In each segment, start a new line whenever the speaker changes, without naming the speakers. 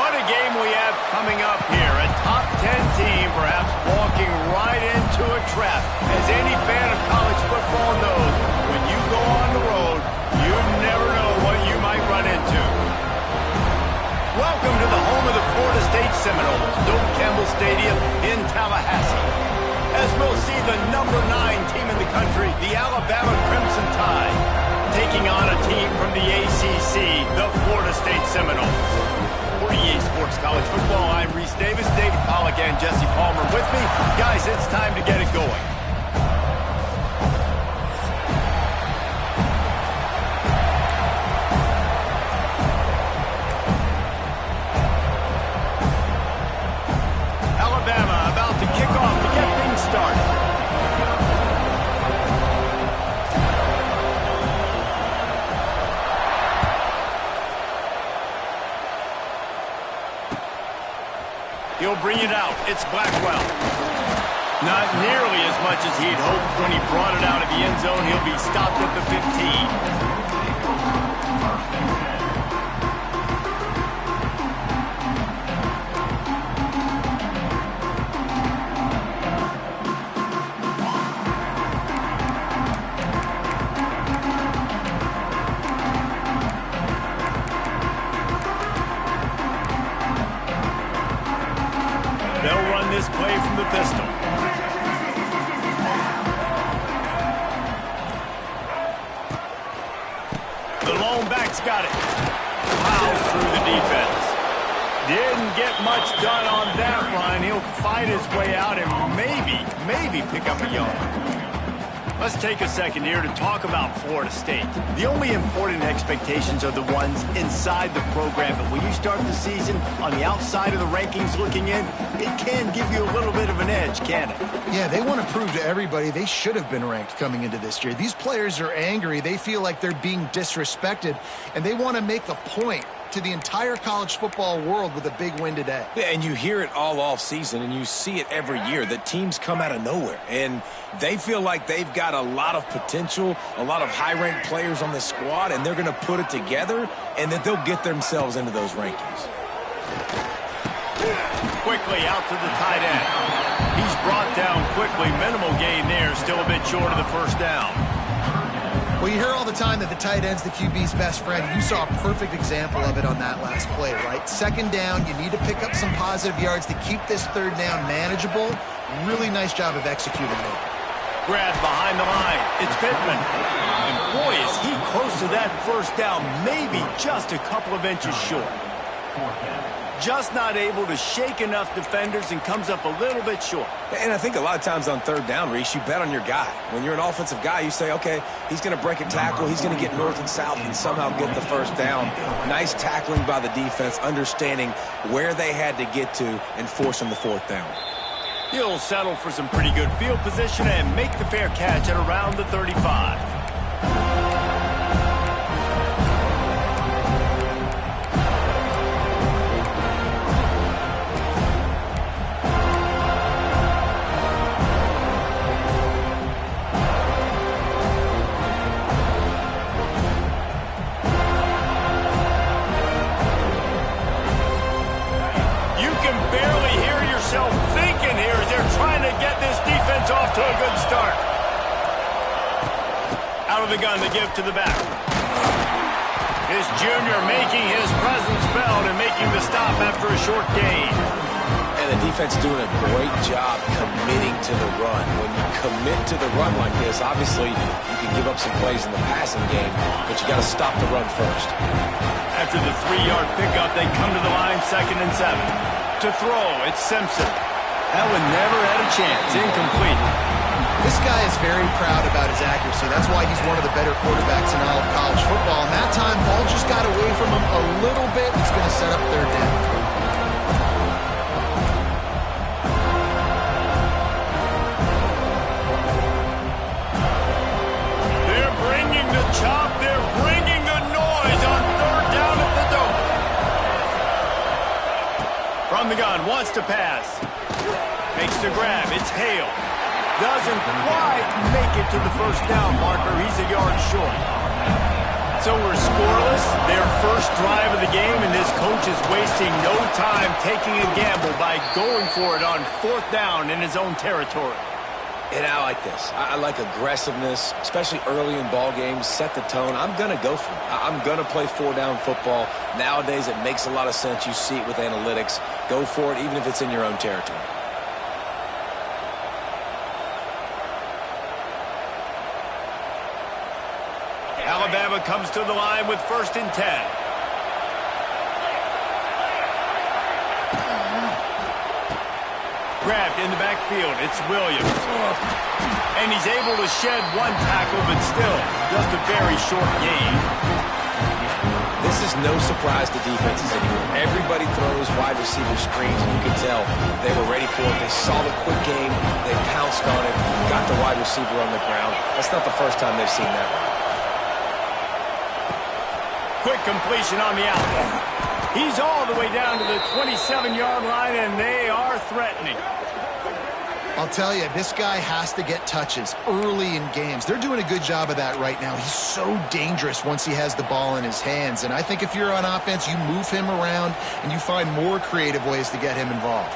What a game we have coming up here. A top 10 team perhaps walking right into a trap. As any fan of college football knows, when you go on the road, you never know what you might run into. Welcome to the home of the Florida State Seminoles, Doak Campbell Stadium in Tallahassee. As we'll see the number 9 team in the country, the Alabama Crimson Tide, taking on a team from the ACC, the Florida State Seminoles. For EA Sports College Football, I'm Reese Davis, David Pollack, and Jesse Palmer with me. Guys, it's time to get it going. Alabama about to kick off to get things started. He'll bring it out. It's Blackwell. Not nearly as much as he'd hoped when he brought it out of the end zone. He'll be stopped at the 15. They'll run this play from the pistol. The lone back's got it. Plows through the defense. Didn't get much done on that run. He'll fight his way out and maybe pick up a yard. Let's take a second here to talk about Florida State. The only important expectations are the ones inside the program, but when you start the season on the outside of the rankings looking in, it can give you a little bit of an edge, can't it?
Yeah, they want to prove to everybody they should have been ranked coming into this year. These players are angry. They feel like they're being disrespected, and they want to make the point to the entire college football world with a big win today.
Yeah, and you hear it all off season, and you see it every year that teams come out of nowhere, and they feel like they've got a lot of potential, a lot of high-ranked players on this squad, and they're going to put it together, and that they'll get themselves into those rankings.
Quickly out to the tight end. He's brought down quickly. Minimal gain there, still a bit short of the first down.
Well, you hear all the time that the tight end's the QB's best friend. You saw a perfect example of it on that last play, right? Second down, you need to pick up some positive yards to keep this third down manageable. Really nice job of executing it.
Grab behind the line. It's Pittman. And boy, is he close to that first down, maybe just a couple of inches short. Just not able to shake enough defenders and comes up a little bit short.
And I think a lot of times on third down, Reese, you bet on your guy. When you're an offensive guy, you say, okay, he's going to break a tackle, he's going to get north and south and somehow get the first down. Nice tackling by the defense, understanding where they had to get to and forcing the fourth down.
He'll settle for some pretty good field position and make the fair catch at around the 35. Thinking here as they're trying to get this defense off to a good start. Out of the gun, the give to the back. This junior making his presence felt and making the stop after a short gain.
And the defense doing a great job committing to the run. When you commit to the run like this, obviously you can give up some plays in the passing game, but you got to stop the run first.
After the 3-yard pickup, they come to the line 2nd and 7. To throw, it's Simpson. That one never had a chance. Incomplete.
This guy is very proud about his accuracy. That's why he's one of the better quarterbacks in all of college football. And that time, ball just got away from him a little bit. It's going to set up third down.
They're bringing the chop. They're bringing the noise on third down at the Doak. From the gun, wants to pass. Makes the grab. It's Hale. Doesn't quite make it to the first down marker. He's a yard short. So we're scoreless, their first drive of the game, and this coach is wasting no time taking a gamble by going for it on 4th down in his own territory.
And I like this. I like aggressiveness, especially early in ball games. Set the tone. I'm going to go for it. I'm going to play 4-down football. Nowadays, it makes a lot of sense. You see it with analytics. Go for it, even if it's in your own territory.
Alabama comes to the line with 1st and 10. Grabbed in the backfield. It's Williams. And he's able to shed 1 tackle, but still just a very short gain.
This is no surprise to defenses anymore. Everybody throws wide receiver screens, and you can tell they were ready for it. They saw the quick game. They pounced on it, got the wide receiver on the ground. That's not the first time they've seen that one.
Quick completion on the out. He's all the way down to the 27-yard line, and they are threatening.
I'll tell you, this guy has to get touches early in games. They're doing a good job of that right now. He's so dangerous once he has the ball in his hands. And I think if you're on offense, you move him around and you find more creative ways to get him involved.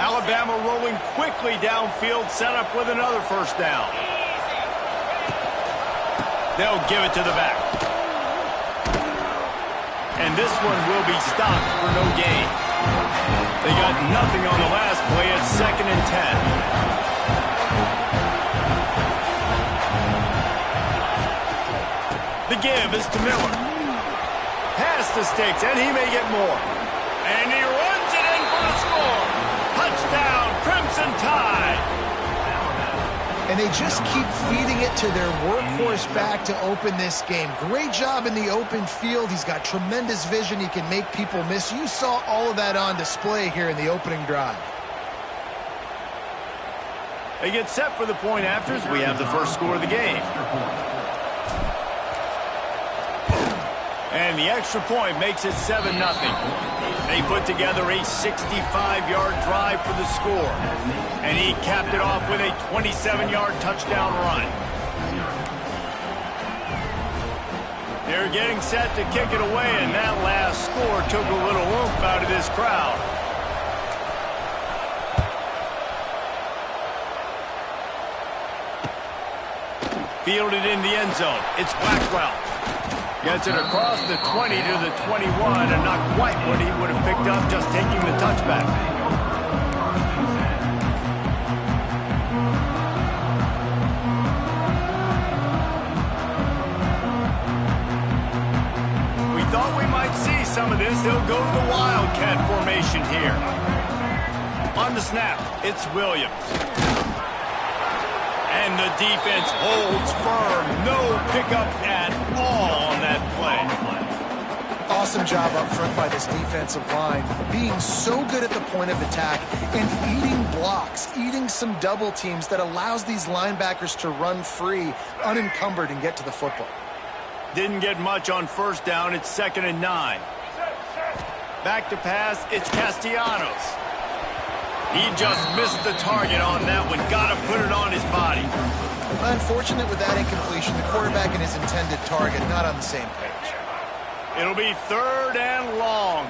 Alabama rolling quickly downfield, set up with another 1st down. They'll give it to the back. And this one will be stopped for no gain. They got nothing on the last play at 2nd and 10. The give is to Miller. Pass the sticks, and he may get more. And he runs it in for the score. Touchdown, Crimson Tide.
And they just keep feeding it to their workhorse back to open this game. Great job in the open field. He's got tremendous vision. He can make people miss. You saw all of that on display here in the opening drive.
They get set for the point afters. We have the first score of the game. And the extra point makes it 7-0. They put together a 65-yard drive for the score. And he capped it off with a 27-yard touchdown run. They're getting set to kick it away, and that last score took a little oomph out of this crowd. Fielded in the end zone. It's Blackwell. Gets it across the 20 to the 21, and not quite what he would have picked up just taking the touchback. We thought we might see some of this. They'll go to the Wildcat formation here. On the snap, it's Williams. And the defense holds firm. No pickup at all on that play.
Awesome job up front by this defensive line. Being so good at the point of attack and eating blocks, eating some double teams that allows these linebackers to run free, unencumbered, and get to the football.
Didn't get much on 1st down. It's 2nd and 9. Back to pass. It's Castellanos. He just missed the target on that one. Got to put it on his body.
Unfortunate with that incompletion. The quarterback and his intended target not on the same page.
It'll be 3rd and long.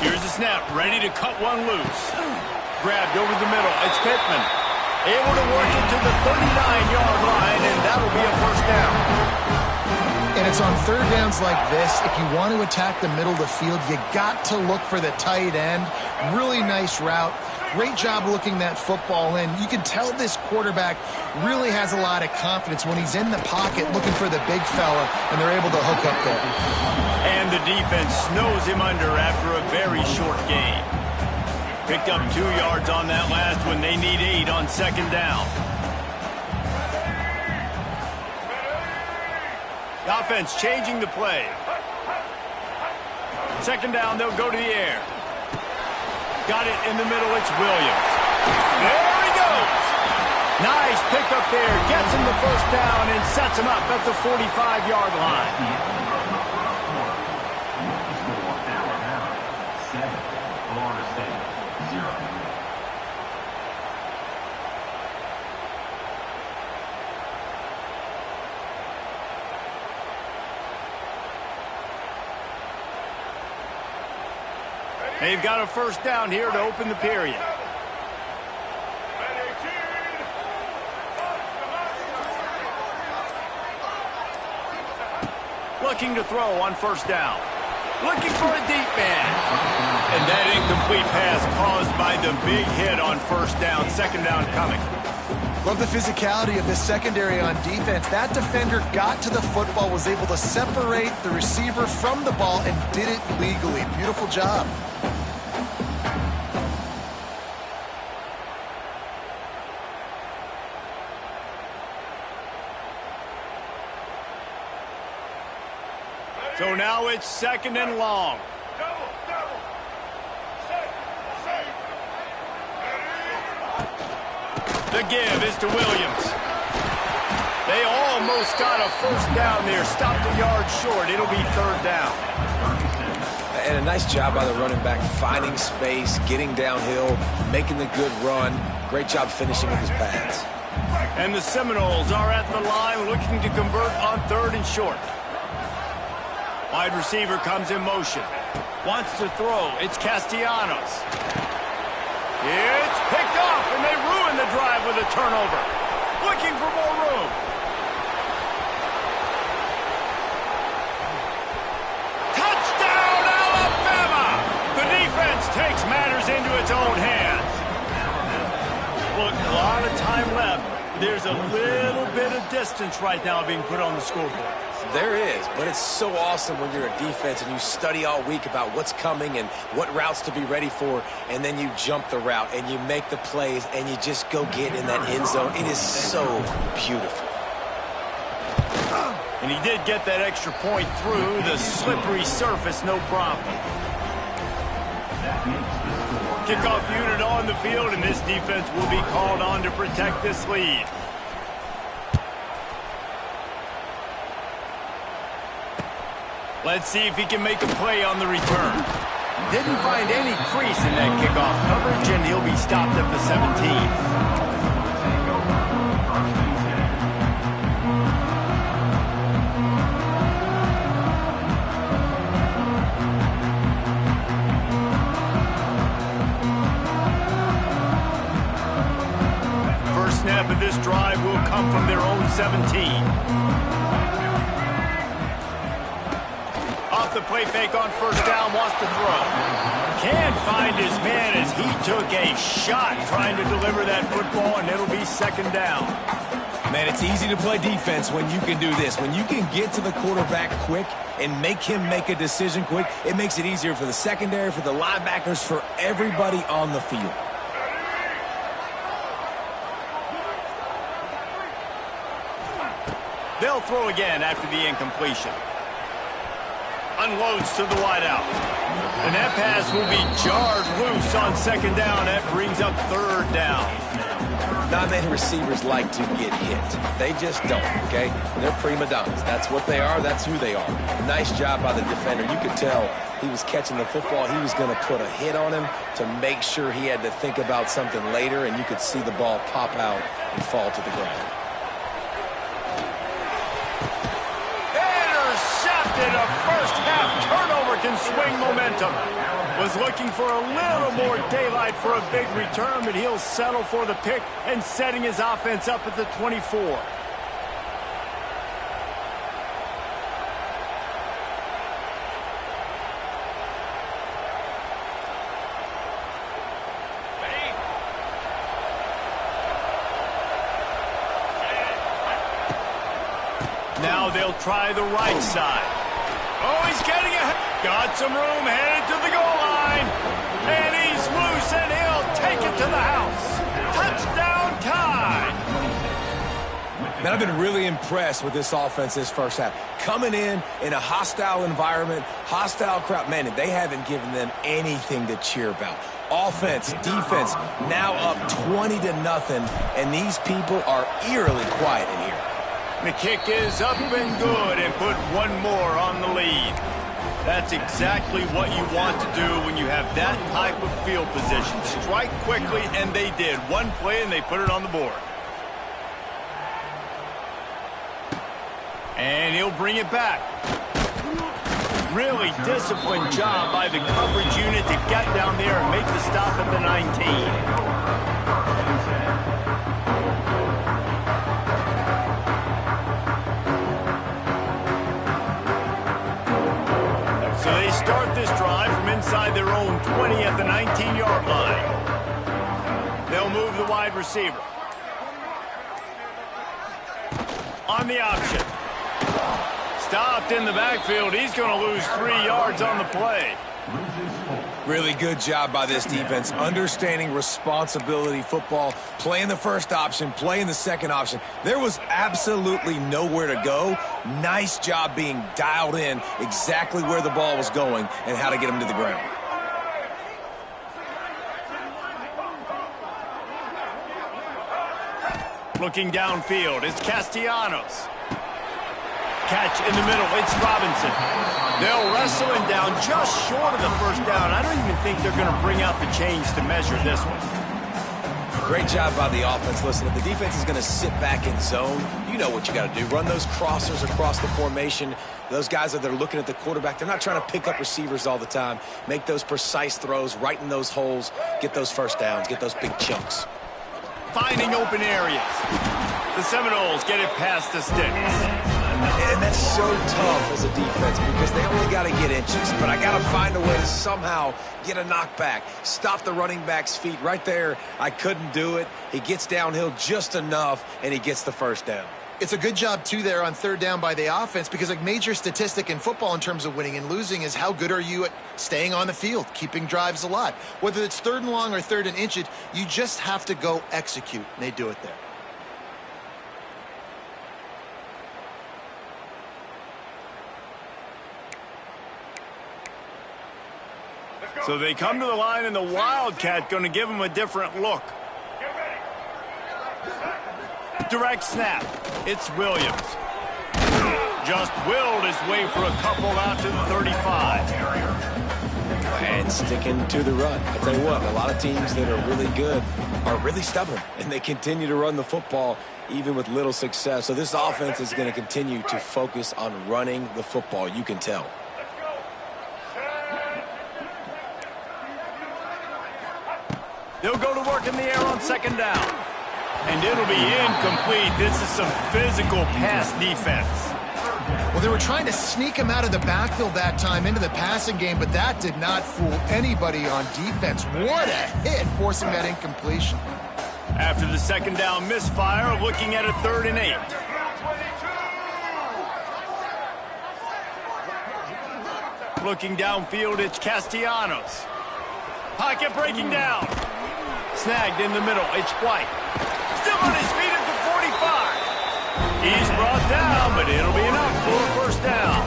Here's the snap. Ready to cut one loose. Grabbed over the middle. It's Pittman. Able to work it to the 39-yard line, and that'll be a 1st down.
And it's on 3rd downs like this. If you want to attack the middle of the field, you got to look for the tight end. Really nice route. Great job looking that football in. You can tell this quarterback really has a lot of confidence when he's in the pocket looking for the big fella, and they're able to hook up there.
And the defense snows him under after a very short gain. Picked up 2 yards on that last one. They need 8 on 2nd down. The offense changing the play. 2nd down, they'll go to the air. Got it in the middle, it's Williams. There he goes! Nice pickup there. Gets him the first down and sets him up at the 45-yard line. They've got a first down here to open the period. Looking to throw on first down. Looking for a deep man. And that incomplete pass caused by the big hit on first down. Second down coming.
Love the physicality of this secondary on defense. That defender got to the football, was able to separate the receiver from the ball, and did it legally. Beautiful job.
So now it's second and long. The give is to Williams. They almost got a first down there. Stopped a yard short. It'll be third down.
And a nice job by the running back, finding space, getting downhill, making the good run. Great job finishing with his pads.
And the Seminoles are at the line looking to convert on third and short. Wide receiver comes in motion. Wants to throw. It's Castellanos. It's picked off, and they ruin the drive with a turnover. Looking for more room. Touchdown, Alabama! The defense takes matters into its own hands. Look, a lot of time left. There's a little bit of distance right now being put on the scoreboard.
There is, but it's so awesome when you're a defense and you study all week about what's coming and what routes to be ready for, and then you jump the route and you make the plays and you just go get in that end zone. It is so beautiful.
And he did get that extra point through the slippery surface, no problem. Kickoff unit on the field, and this defense will be called on to protect this lead. Let's see if he can make a play on the return. Didn't find any crease in that kickoff coverage, and he'll be stopped at the 17. First snap of this drive will come from their own 17. The play fake on first down, wants to throw. Can't find his man as he took a shot trying to deliver that football, and it'll be second down.
Man, it's easy to play defense when you can do this. When you can get to the quarterback quick and make him make a decision quick, it makes it easier for the secondary, for the linebackers, for everybody on the field.
They'll throw again after the incompletion. Unloads to the wideout. And that pass will be jarred loose on second down. That brings up third down.
Not many receivers like to get hit. They just don't, okay? They're prima donnas. That's what they are. That's who they are. Nice job by the defender. You could tell he was catching the football. He was going to put a hit on him to make sure he had to think about something later, and you could see the ball pop out and fall to the ground.
A first-half turnover can swing momentum. Was looking for a little more daylight for a big return, but he'll settle for the pick and setting his offense up at the 24. Now they'll try the right side. Oh, he's getting ahead. Got some room, headed to the goal line. And he's loose, and he'll take it to the house. Touchdown, Tide.
Man, I've been really impressed with this offense this first half. Coming in a hostile environment, hostile crowd. Man, they haven't given them anything to cheer about. Offense, defense, now up 20-0, and these people are eerily quiet in here.
The kick is up and good, and put one more on the lead. That's exactly what you want to do when you have that type of field position. Strike quickly, and they did. One play, and they put it on the board. And he'll bring it back. Really disciplined job by the coverage unit to get down there and make the stop at the 19. So they start this drive from inside their own 20 at the 19-yard line. They'll move the wide receiver. On the option. Stopped in the backfield. He's going to lose 3 yards on the play.
Really good job by this defense, understanding responsibility football, playing the first option, playing the second option. There was absolutely nowhere to go. Nice job being dialed in exactly where the ball was going and how to get him to the ground.
Looking downfield, it's Castellanos. Catch in the middle, it's Robinson. They'll wrestle him down just short of the first down. I don't even think they're going to bring out the chains to measure this one.
Great job by the offense. Listen, if the defense is going to sit back in zone, you know what you got to do. Run those crossers across the formation. Those guys that are looking at the quarterback, they're not trying to pick up receivers all the time. Make those precise throws, right in those holes, get those first downs, get those big chunks.
Finding open areas. The Seminoles get it past the sticks.
And that's so tough as a defense because they only got to get inches. But I got to find a way to somehow get a knockback, stop the running back's feet. Right there, I couldn't do it. He gets downhill just enough, and he gets the first down.
It's a good job, too, there on third down by the offense because a major statistic in football in terms of winning and losing is how good are you at staying on the field, keeping drives alive. Whether it's third and long or third and inches, you just have to go execute, and they do it there.
So they come to the line, and the Wildcat going to give them a different look. Direct snap. It's Williams. Just willed his way for a couple out to the 35.
And sticking to the run. I tell you what, a lot of teams that are really good are really stubborn, and they continue to run the football even with little success. So this offense is going to continue to focus on running the football. You can tell.
They'll go to work in the air on second down. And it'll be incomplete. This is some physical pass defense.
Well, they were trying to sneak him out of the backfield that time into the passing game, but that did not fool anybody on defense. What a hit, forcing that incompletion.
After the second down misfire, looking at a 3rd and 8. Looking downfield, it's Castellanos. Pocket breaking down. Snagged in the middle, it's White. Still on his feet at the 45. He's brought down, but it'll be enough for a first down.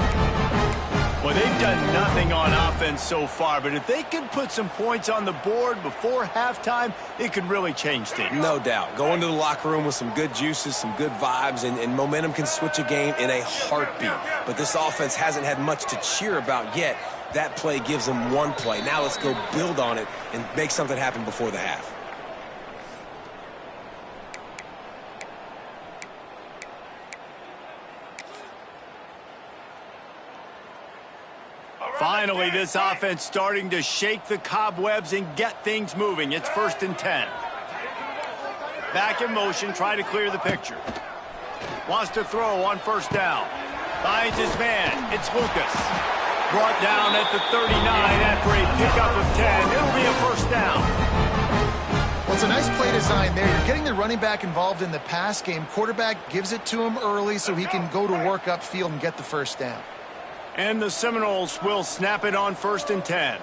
Well, they've done nothing on offense so far, but if they could put some points on the board before halftime, it could really change things.
No doubt. Go into the locker room with some good juices, some good vibes, and momentum can switch a game in a heartbeat. But this offense hasn't had much to cheer about yet. That play gives them one play. Now let's go build on it and make something happen before the half.
Finally, this offense starting to shake the cobwebs and get things moving. It's 1st and 10. Back in motion, try to clear the picture. Wants to throw on first down. Finds his man. It's Lucas. Brought down at the 39 after a pickup of 10. It'll be a first down.
Well, it's a nice play design there. You're getting the running back involved in the pass game. Quarterback gives it to him early so he can go to work upfield and get the first down.
And the Seminoles will snap it on 1st and 10.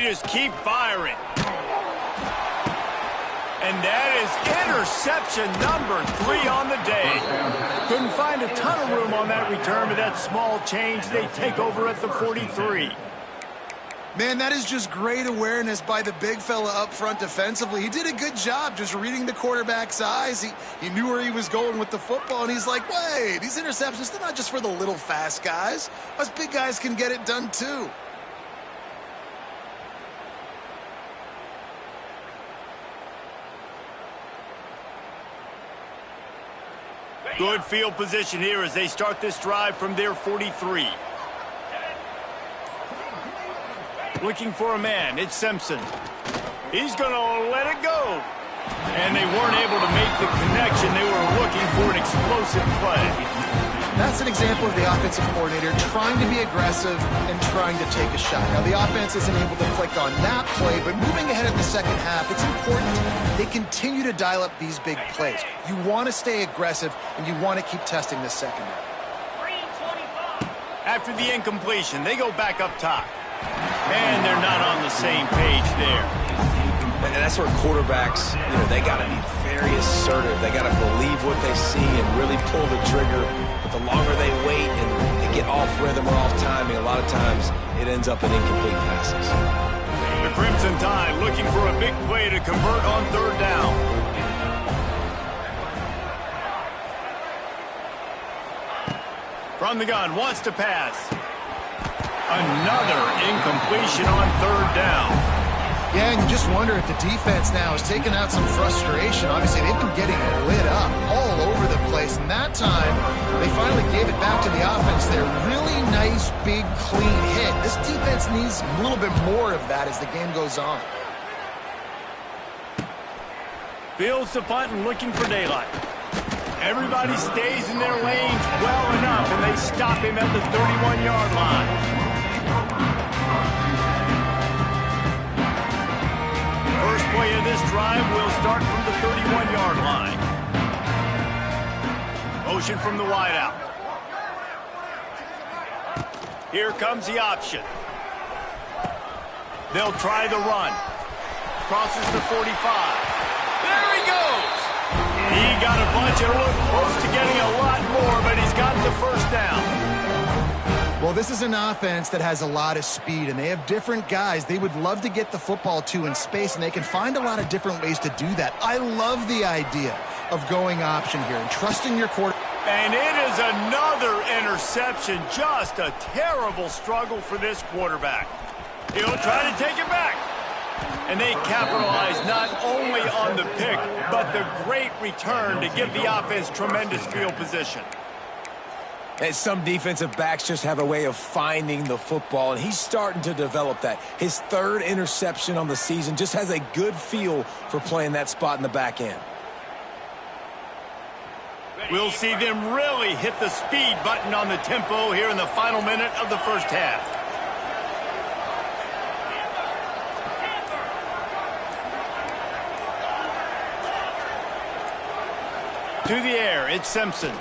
They just keep firing. And that is interception number 3 on the day. Couldn't find a ton of room on that return, but that small change, they take over at the 43.
Man, that is just great awareness by the big fella up front defensively. He did a good job just reading the quarterback's eyes. He knew where he was going with the football, and he's like, wait, these interceptions, they're not just for the little fast guys. Us big guys can get it done too.
Good field position here as they start this drive from their 43. Looking for a man. It's Simpson. He's going to let it go. And they weren't able to make the connection. They were looking for an explosive play.
That's an example of the offensive coordinator trying to be aggressive and trying to take a shot. Now, the offense isn't able to click on that play, but moving ahead in the second half, it's important they continue to dial up these big plays. You want to stay aggressive, and you want to keep testing this second half.
After the incompletion, they go back up top. And they're not on the same page there.
And that's where quarterbacks, they got to be very assertive. They got to believe what they see and really pull the trigger. But the longer they wait and they get off rhythm or off timing, a lot of times it ends up in incomplete passes.
The Crimson Tide looking for a big play to convert on third down. From the gun, wants to pass. Another incompletion on third down.
Yeah, and you just wonder if the defense now has taken out some frustration. Obviously, they've been getting lit up all over the place. And that time, they finally gave it back to the offense there. Really nice, big, clean hit. This defense needs a little bit more of that as the game goes on.
Fields the punt and looking for daylight. Everybody stays in their lanes well enough, and they stop him at the 31-yard line. First play of this drive will start from the 31-yard line. Motion from the wideout. Here comes the option. They'll try the run. Crosses the 45. There he goes! He got a bunch and looked close to getting a lot more, but he's got the first down.
Well, this is an offense that has a lot of speed, and they have different guys they would love to get the football to in space, and they can find a lot of different ways to do that. I love the idea of going option here and trusting your quarterback.
And it is another interception. Just a terrible struggle for this quarterback. He'll try to take it back. And they capitalize not only on the pick, but the great return to give the offense tremendous field position.
And some defensive backs just have a way of finding the football, and he's starting to develop that. His third interception on the season, just has a good feel for playing that spot in the back end.
We'll see them really hit the speed button on the tempo here in the final minute of the first half. To the air, it's Simpson.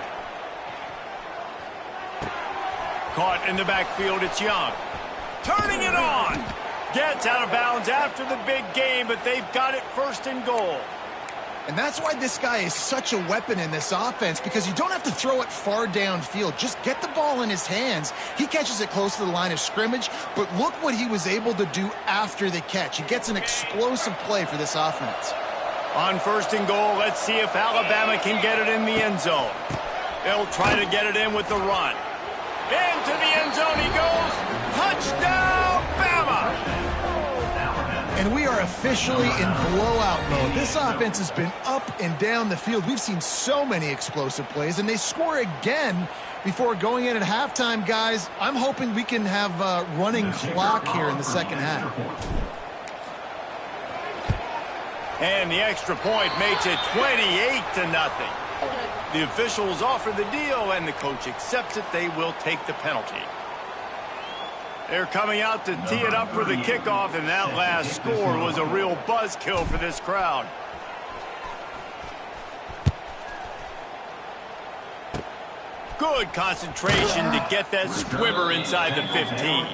Caught in the backfield, it's Young. Turning it on. Gets out of bounds after the big game, but they've got it first and goal.
And that's why this guy is such a weapon in this offense, because you don't have to throw it far downfield. Just get the ball in his hands. He catches it close to the line of scrimmage, but look what he was able to do after the catch. He gets an explosive play for this offense.
On first and goal, let's see if Alabama can get it in the end zone. They'll try to get it in with the run. Into the end zone he goes. Touchdown, Bama!
And we are officially in blowout mode. This offense has been up and down the field. We've seen so many explosive plays, and they score again before going in at halftime, guys. I'm hoping we can have a running clock here in the second half.
And the extra point makes it 28-0. The officials offer the deal, and the coach accepts it. They will take the penalty. They're coming out to tee it up for the kickoff, and that last score was a real buzzkill for this crowd. Good concentration to get that squibber inside the 15.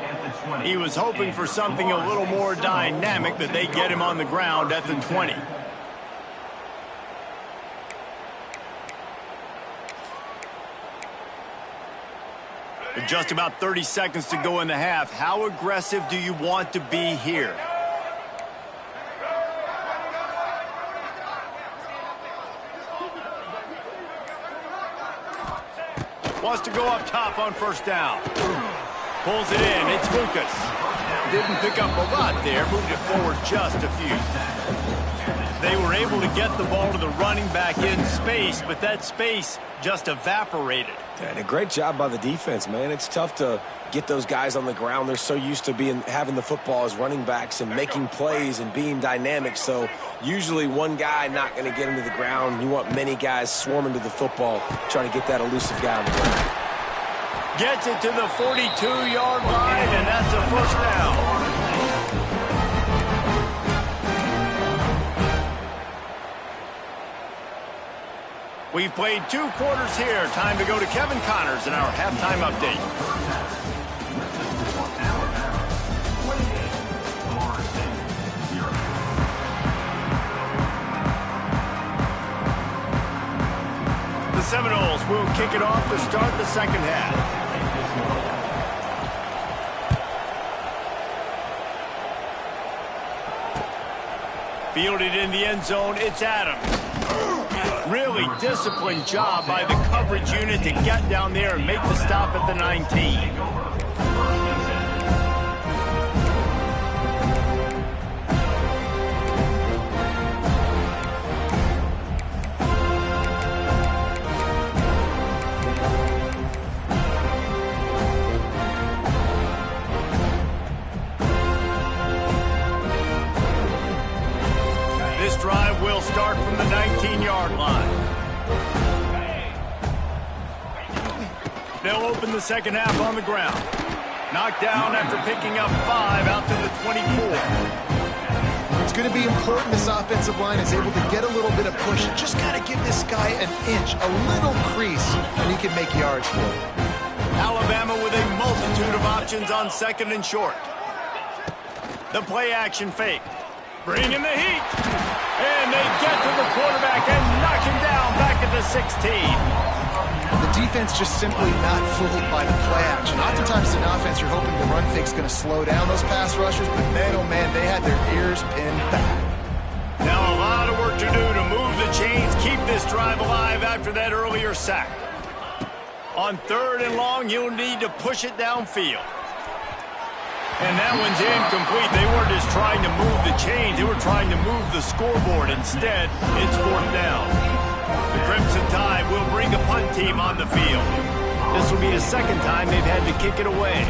He was hoping for something a little more dynamic, but they get him on the ground at the 20. With just about 30 seconds to go in the half, how aggressive do you want to be here? Wants to go up top on first down. Pulls it in. It's Lucas. Didn't pick up a lot there. Moved it forward just a few. They were able to get the ball to the running back in space, but that space just evaporated.
And a great job by the defense, man. It's tough to get those guys on the ground. They're so used to having the football as running backs and making plays and being dynamic. So usually one guy not going to get into the ground. You want many guys swarming to the football, trying to get that elusive guy on the ground.
Gets it to the 42-yard line, and that's a first down. We've played 2 quarters here. Time to go to Kevin Connors in our halftime update. The Seminoles will kick it off to start the second half. Fielded in the end zone, it's Adams. Really disciplined job by the coverage unit to get down there and make the stop at the 19. This drive will start from the 19-yard line. They'll open the second half on the ground. Knocked down after picking up 5 out to the 24.
It's going to be important this offensive line is able to get a little bit of push. Just got to give this guy an inch, a little crease, and he can make yards for it.
Alabama with a multitude of options on second and short. The play action fake. Bringing the heat. And they get to the quarterback and knock him down back at the 16.
The defense just simply not fooled by the play action. Oftentimes in offense, you're hoping the run fake's going to slow down those pass rushers, but man, oh man, they had their ears pinned back.
Now a lot of work to do to move the chains, keep this drive alive after that earlier sack. On 3rd and long, you'll need to push it downfield. And that one's incomplete. They weren't just trying to move the chains. They were trying to move the scoreboard. Instead, it's 4th down. The Crimson Tide will bring a punt team on the field. This will be the second time they've had to kick it away.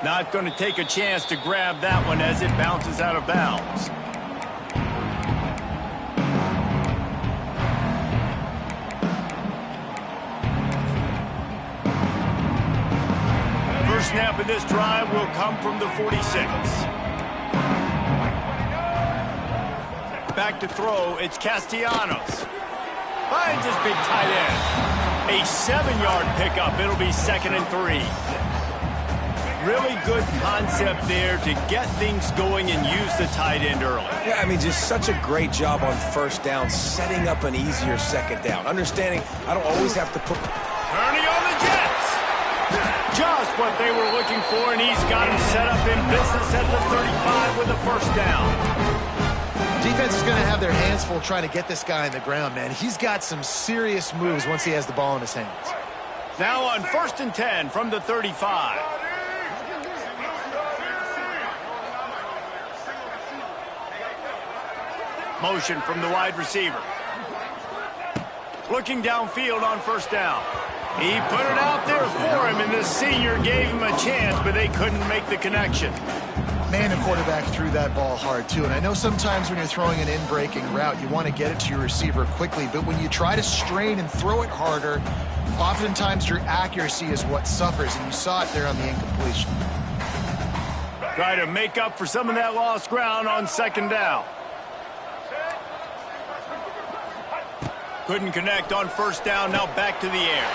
Not going to take a chance to grab that one as it bounces out of bounds. First snap of this drive will come from the 46. Back to throw, it's Castellanos. Finds his big tight end. A 7-yard pickup. It'll be 2nd and 3. Really good concept there to get things going and use the tight end early.
Yeah, I mean, just such a great job on first down, setting up an easier second down. Understanding I don't always have to put...
Turning on the Jets. Just what they were looking for, and he's got him set up in business at the 35 with a first down.
Defense is going to have their hands full trying to get this guy on the ground, man. He's got some serious moves once he has the ball in his hands.
Now on 1st and 10 from the 35. Motion from the wide receiver. Looking downfield on first down. He put it out there for him, and the senior gave him a chance, but they couldn't make the connection.
Man, the quarterback threw that ball hard, too. And I know sometimes when you're throwing an in-breaking route, you want to get it to your receiver quickly. But when you try to strain and throw it harder, oftentimes your accuracy is what suffers. And you saw it there on the incompletion.
Try to make up for some of that lost ground on 2nd down. Couldn't connect on first down, now back to the air.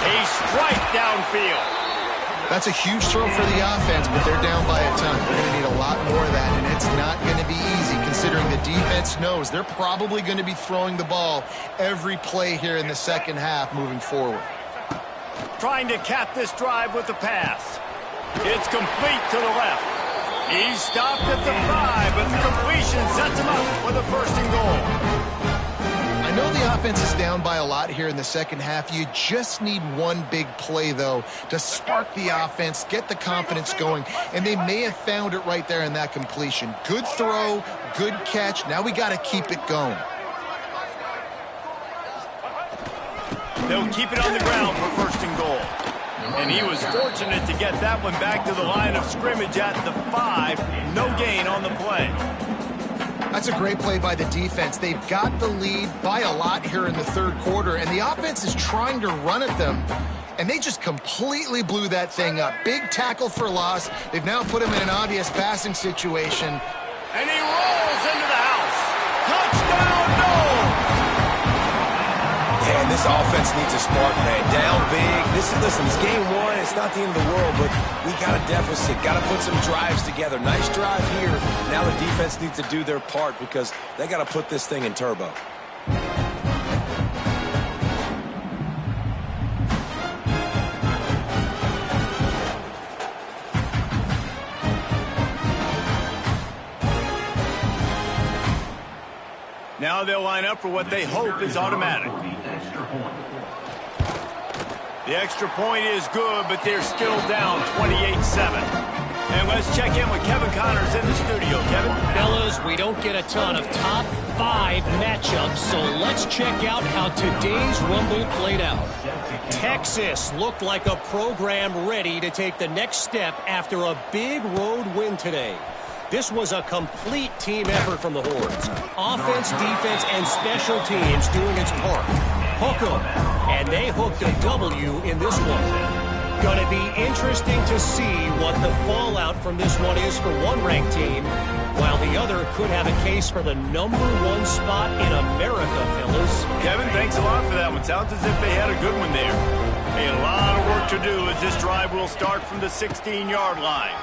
A strike downfield.
That's a huge throw for the offense, but they're down by a ton. They're going to need a lot more of that, and it's not going to be easy considering the defense knows they're probably going to be throwing the ball every play here in the second half moving forward.
Trying to cap this drive with the pass. It's complete to the left. He's stopped at the 5, but the completion sets him up for the first and goal.
I know the offense is down by a lot here in the second half. You just need one big play, though, to spark the offense, get the confidence going, and they may have found it right there in that completion. Good throw, good catch. Now we got to keep it going.
They'll keep it on the ground for first and goal. And he was fortunate to get that one back to the line of scrimmage at the 5. No gain on the play.
That's a great play by the defense. They've got the lead by a lot here in the third quarter, and the offense is trying to run at them, and they just completely blew that thing up. Big tackle for loss. They've now put him in an obvious passing situation.
And he rolls into the house. Touchdown, no!
And this offense needs a spark, man. Down big. Listen, it's game one. It's not the end of the world, but we got a deficit. Got to put some drives together. Nice drive here. Now the defense needs to do their part because they got to put this thing in turbo.
Now they'll line up for what they hope is automatic. The extra point is good, but they're still down 28-7. And let's check in with Kevin Connors in the studio. Kevin?
Fellas, we don't get a ton of top 5 matchups, so let's check out how today's Rumble played out. Texas looked like a program ready to take the next step after a big road win today. This was a complete team effort from the Horns. Offense, defense, and special teams doing its part. Hook 'em, and they hooked a W in this one. Gonna be interesting to see what the fallout from this one is for one ranked team, while the other could have a case for the #1 spot in America, fellas.
Kevin, thanks a lot for that one. Sounds as if they had a good one there. Hey, a lot of work to do as this drive will start from the 16-yard line.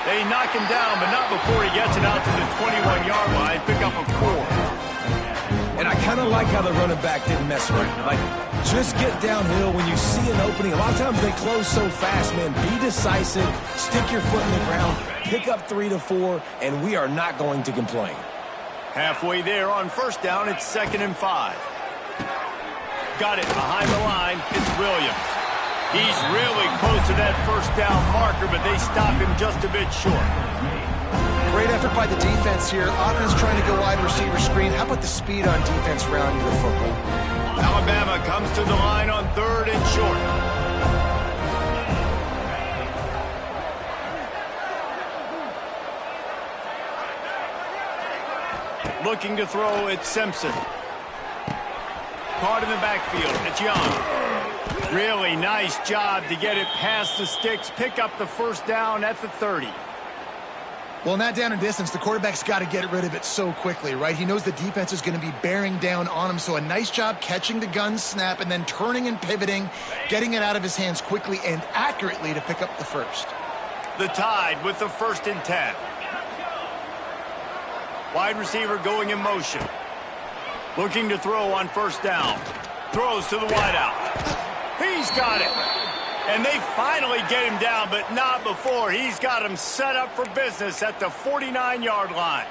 They knock him down, but not before he gets it out to the 21-yard line. Pick up a 4.
And I kind of like how the running back didn't mess around. Like, just get downhill when you see an opening. A lot of times they close so fast, man. Be decisive. Stick your foot in the ground. Pick up 3 to 4, and we are not going to complain.
Halfway there on first down, it's 2nd and 5. Got it behind the line. It's Williams. He's really close to that first down marker, but they stop him just a bit short.
Great effort by the defense here. Offense trying to go wide receiver screen. How about the speed on defense rounding the football?
Alabama comes to the line on 3rd and short. Looking to throw, it's Simpson. Caught in the backfield, it's Young. Really nice job to get it past the sticks, pick up the first down at the 30.
Well, in that down and distance, the quarterback's got to get rid of it so quickly, right? He knows the defense is going to be bearing down on him, so a nice job catching the gun snap and then turning and pivoting, getting it out of his hands quickly and accurately to pick up the first.
The Tide with the 1st and 10. Wide receiver going in motion. Looking to throw on first down. Throws to the wideout. He's got it. And they finally get him down, but not before. He's got him set up for business at the 49-yard line.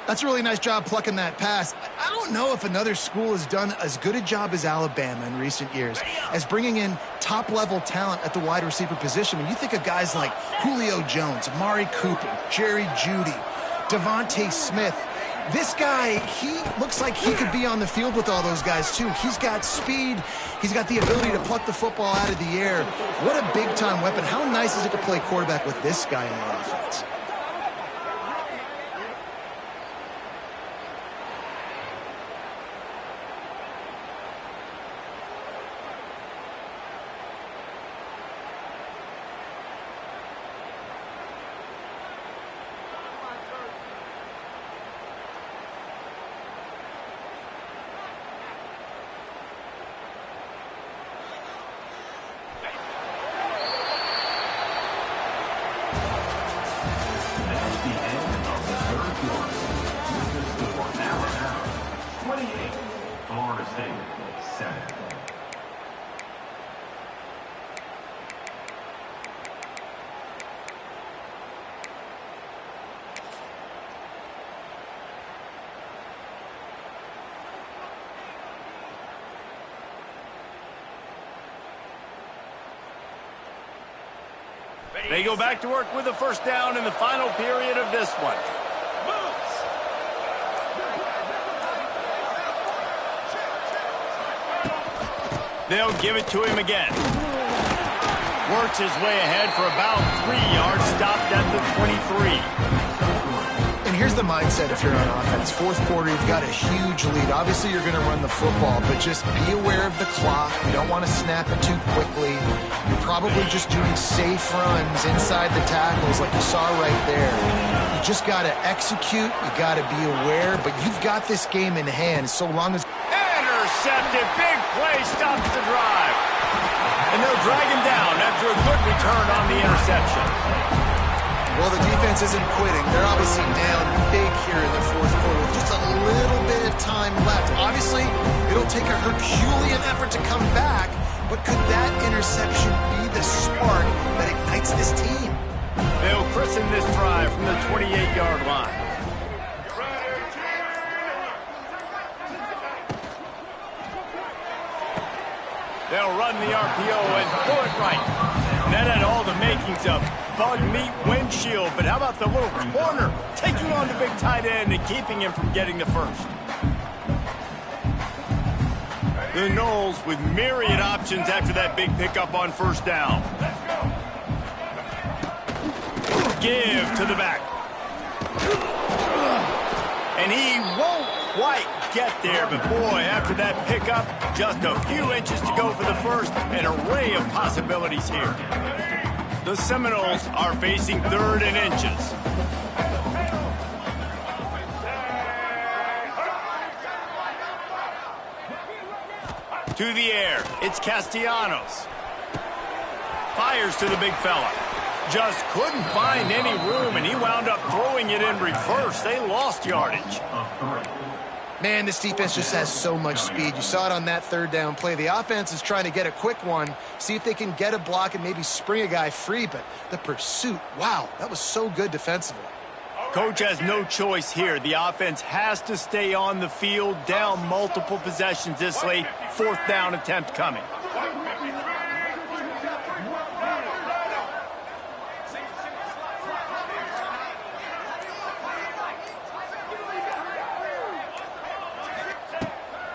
That's a really nice job plucking that pass. I don't know if another school has done as good a job as Alabama in recent years as bringing in top-level talent at the wide receiver position. When you think of guys like Julio Jones, Amari Cooper, Jerry Jeudy, Devontae Smith, this guy, he looks like he could be on the field with all those guys, too. He's got speed. He's got the ability to pluck the football out of the air. What a big-time weapon. How nice is it to play quarterback with this guy on the offense?
They go back to work with a first down in the final period of this one. They'll give it to him again. Works his way ahead for about 3 yards, stopped at the 23.
And here's the mindset if you're on offense. Fourth quarter, you've got a huge lead. Obviously, you're going to run the football, but just be aware of the clock. You don't want to snap it too quickly. You're probably just doing safe runs inside the tackles like you saw right there. You just got to execute. You got to be aware, but you've got this game in hand so long as...
Intercepted. Big play stops the drive. And they'll drag him down after a good return on the interception.
Well, the defense isn't quitting. They're obviously down big here in the fourth quarter with just a little bit of time left. Obviously, it'll take a Herculean effort to come back, but could that interception be the spark that ignites this team?
They'll christen this drive from the 28-yard line. They'll run the RPO and throw it right. And that had all the makings of bug meat windshield, but how about the little corner taking on the big tight end and keeping him from getting the first? The Knowles with myriad options after that big pickup on first down. Give to the back. And he won't quite get there, but boy, after that pickup, just a few inches to go for the first, an array of possibilities here. The Seminoles are facing 3rd and inches. To the air, it's Castellanos. Fires to the big fella. Just couldn't find any room, and he wound up throwing it in reverse. They lost yardage.
Man, this defense just has so much speed. You saw it on that third down play. The offense is trying to get a quick one, see if they can get a block and maybe spring a guy free, but the pursuit, wow, that was so good defensively.
Coach has no choice here. The offense has to stay on the field, down multiple possessions this late. 4th down attempt coming.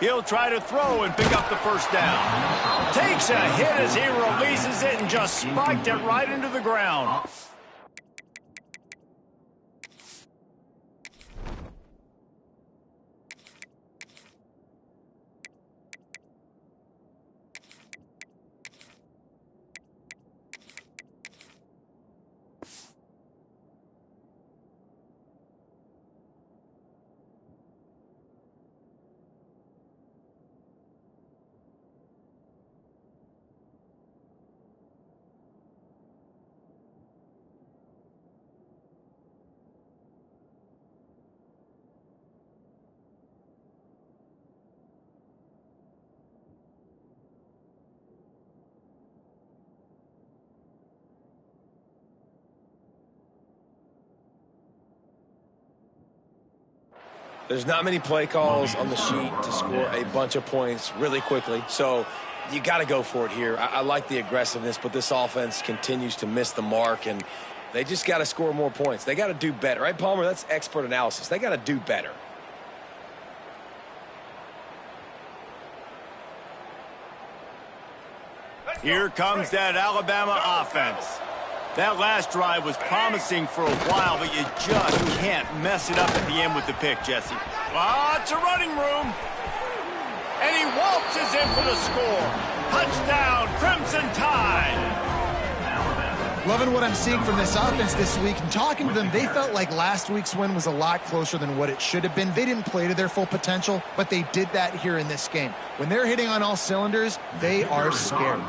He'll try to throw and pick up the first down. Takes a hit as he releases it and just spiked it right into the ground.
There's not many play calls on the sheet to score a bunch of points really quickly, so you got to go for it here. I like the aggressiveness, but this offense continues to miss the mark, and they just got to score more points. They got to do better, right, Palmer? That's expert analysis. They got to do better.
Here comes that Alabama offense. That last drive was promising for a while, but you just can't mess it up at the end with the pick, Jesse. Lots of running room. And he waltzes in for the score. Touchdown, Crimson Tide.
Loving what I'm seeing from this offense this week. And talking to them, they felt like last week's win was a lot closer than what it should have been. They didn't play to their full potential, but they did that here in this game. When they're hitting on all cylinders, they are scared.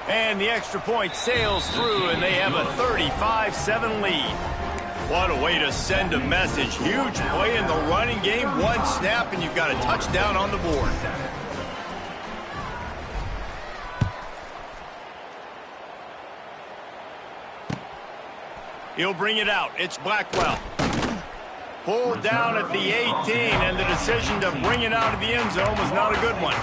And the extra point sails through, and they have a 35-7 lead. What a way to send a message. Huge play in the running game. One snap, and you've got a touchdown on the board. He'll bring it out. It's Blackwell. Pulled down at the 18, and the decision to bring it out of the end zone was not a good one.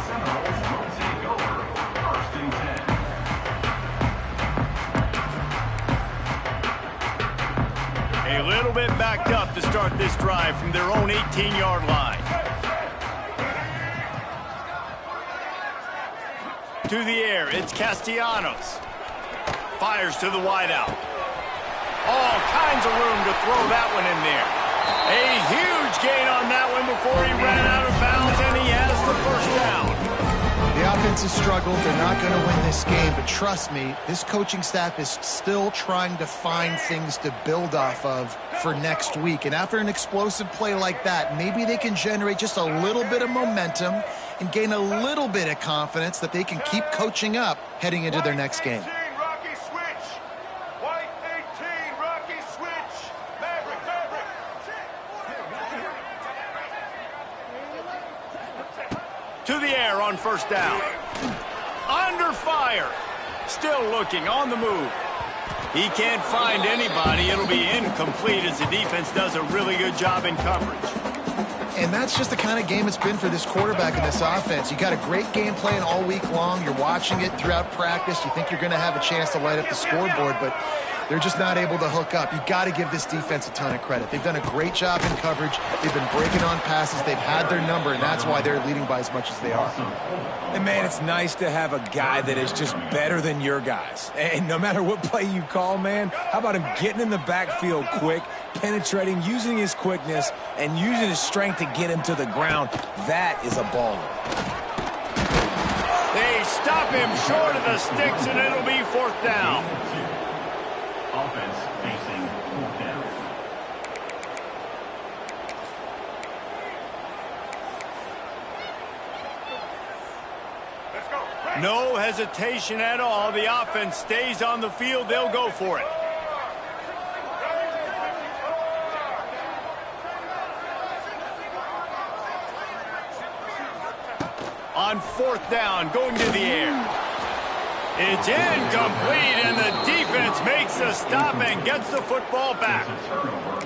A little bit backed up to start this drive from their own 18-yard line. To the air, it's Castellanos. Fires to the wideout. All kinds of room to throw that one in there. A huge gain on that one before he ran out of bounds, and he has the first down.
The offense has struggled. They're not going to win this game, but trust me, this coaching staff is still trying to find things to build off of for next week. And after an explosive play like that, maybe they can generate just a little bit of momentum and gain a little bit of confidence that they can keep coaching up heading into their next game.
To the air on first down. Under fire. Still looking on the move. He can't find anybody. It'll be incomplete as the defense does a really good job in coverage.
And that's just the kind of game it's been for this quarterback in this offense. You got a great game plan all week long. You're watching it throughout practice. You think you're going to have a chance to light up the scoreboard, but they're just not able to hook up. You got to give this defense a ton of credit. They've done a great job in coverage. They've been breaking on passes. They've had their number, and that's why they're leading by as much as they are.
And, man, it's nice to have a guy that is just better than your guys. And no matter what play you call, man, how about him getting in the backfield quick, penetrating, using his quickness, and using his strength to get him to the ground? That is a baller.
They stop him short of the sticks, and it'll be fourth down.
Offense facing fourth down.
No hesitation at all. The offense stays on the field. They'll go for it. On fourth down, going to the air. It's incomplete, and the defense makes a stop and gets the football back.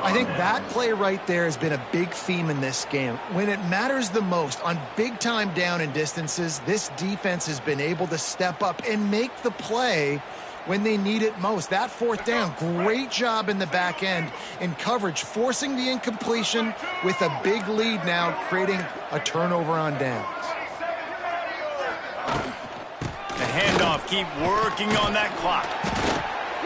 I think that play right there has been a big theme in this game. When it matters the most, on big-time down and distances, this defense has been able to step up and make the play when they need it most. That fourth down, great job in the back end in coverage, forcing the incompletion with a big lead now, creating a turnover on downs.
The handoff, keep working on that clock.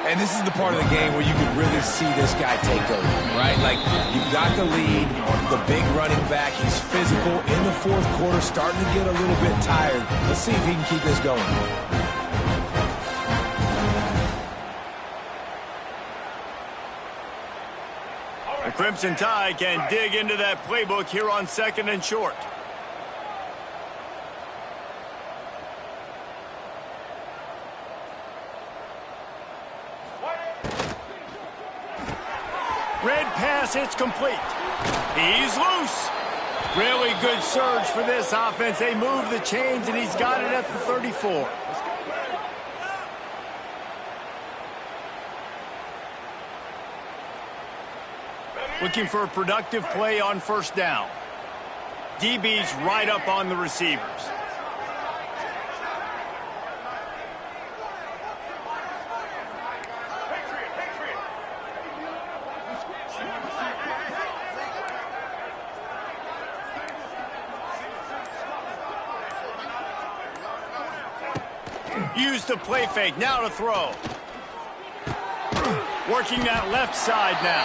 And this is the part of the game where you can really see this guy take over, right? Like, you've got the lead, the big running back. He's physical in the fourth quarter, starting to get a little bit tired. Let's see if he can keep this going.
The Crimson Tide can dig into that playbook here on second and short. Red pass, it's complete. He's loose. Really good surge for this offense. They move the chains, and he's got it at the 34. Looking for a productive play on first down. DB's right up on the receivers. Use the play fake, now to throw. Working that left side now.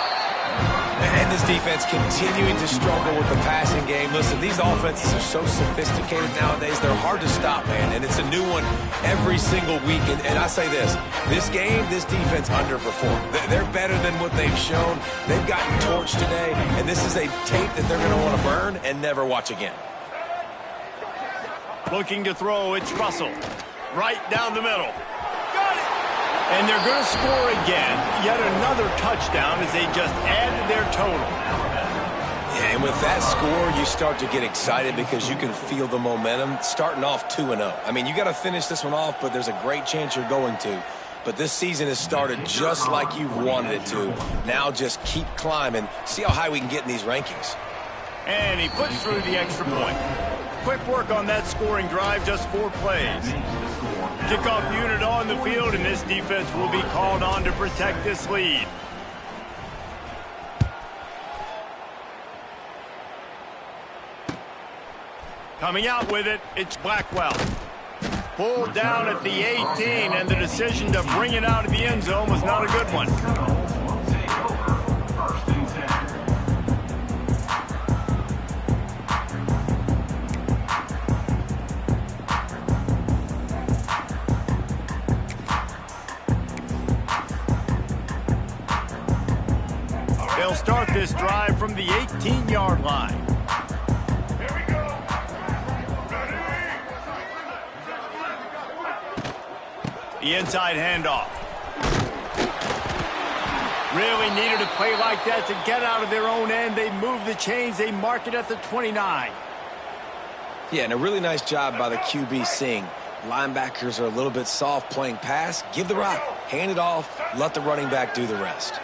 And this defense continuing to struggle with the passing game. Listen, these offenses are so sophisticated nowadays, they're hard to stop, man. And it's a new one every single week. And I say this game, this defense underperformed. They're better than what they've shown. They've gotten torched today, and this is a tape that they're going to want to burn and never watch again.
Looking to throw, it's Russell. Right down the middle. Got it! And they're going to score again. Yet another touchdown as they just added their total.
Yeah, and with that score, you start to get excited because you can feel the momentum starting off 2-0. I mean, you got to finish this one off, but there's a great chance you're going to. But this season has started just like you've wanted it to. Now just keep climbing. See how high we can get in these rankings.
And he puts through the extra point. Quick work on that scoring drive, just 4 plays. Kickoff unit on the field, and this defense will be called on to protect this lead. Coming out with it, it's Blackwell. Pulled down at the 18, and the decision to bring it out of the end zone was not a good one. They'll start this drive from the 18-yard line. The inside handoff. Really needed a play like that to get out of their own end. They move the chains. They mark it at the 29.
Yeah, and a really nice job by the QB seeing linebackers are a little bit soft playing pass. Give the rock, hand it off, let the running back do the rest.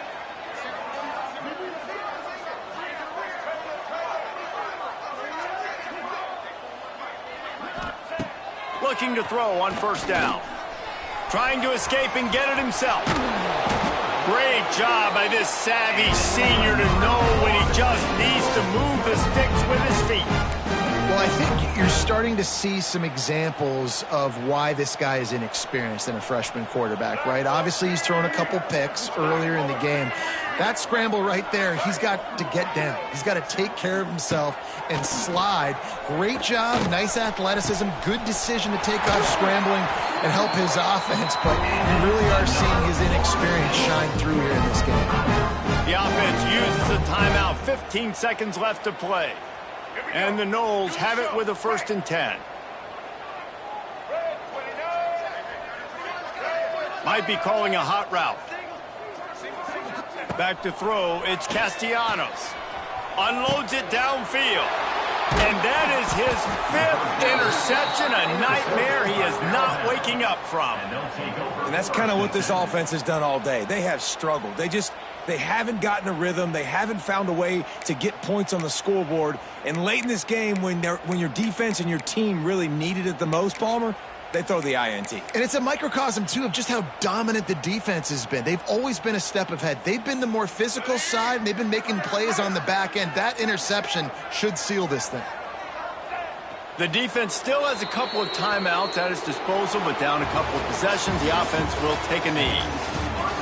Looking to throw on first down. Trying to escape and get it himself. Great job by this savvy senior to know when he just needs to move the sticks with his feet.
Well, I think you're starting to see some examples of why this guy is inexperienced in a freshman quarterback, right? Obviously, he's thrown a couple picks earlier in the game. That scramble right there, he's got to get down. He's got to take care of himself and slide. Great job, nice athleticism, good decision to take off scrambling and help his offense, but you really are seeing his inexperience shine through here in this game.
The offense uses a timeout, 15 seconds left to play. And the Noles have it with a 1st and 10. Might be calling a hot route. Back to throw, it's Castellanos. Unloads it downfield. And that is his 5th interception, a nightmare he is not waking up from.
And that's kind of what this offense has done all day. They have struggled. They haven't gotten a rhythm. They haven't found a way to get points on the scoreboard. And late in this game, when your defense and your team really needed it the most, Palmer, they throw the INT.
And it's a microcosm, too, of just how dominant the defense has been. They've always been a step ahead. They've been the more physical side, and they've been making plays on the back end. That interception should seal this thing.
The defense still has a couple of timeouts at its disposal, but down a couple of possessions, the offense will take a knee.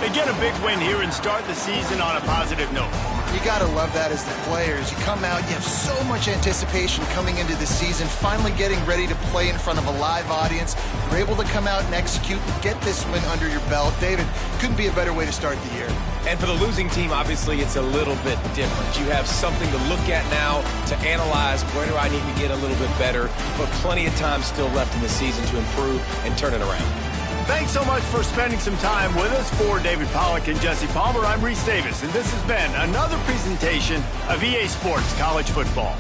They get a big win here and start the season on a positive note.
You got to love that as the players. You come out, you have so much anticipation coming into the season, finally getting ready to play in front of a live audience. You're able to come out and execute and get this win under your belt. David, couldn't be a better way to start the year.
And for the losing team, obviously, it's a little bit different. You have something to look at now to analyze where do I need to get a little bit better, but plenty of time still left in the season to improve and turn it around.
Thanks so much for spending some time with us. For David Pollack and Jesse Palmer, I'm Reese Davis, and this has been another presentation of EA Sports College Football.